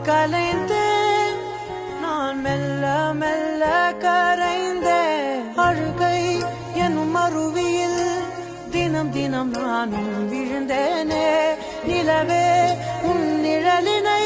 கலைந்தேன் நான் மெல்ல மெல்ல கரைந்தேன் அழுகை எனும் அருவியில் தினம் தினம் நானும் விழுந்தேனே நிலவே உன் நிழலினை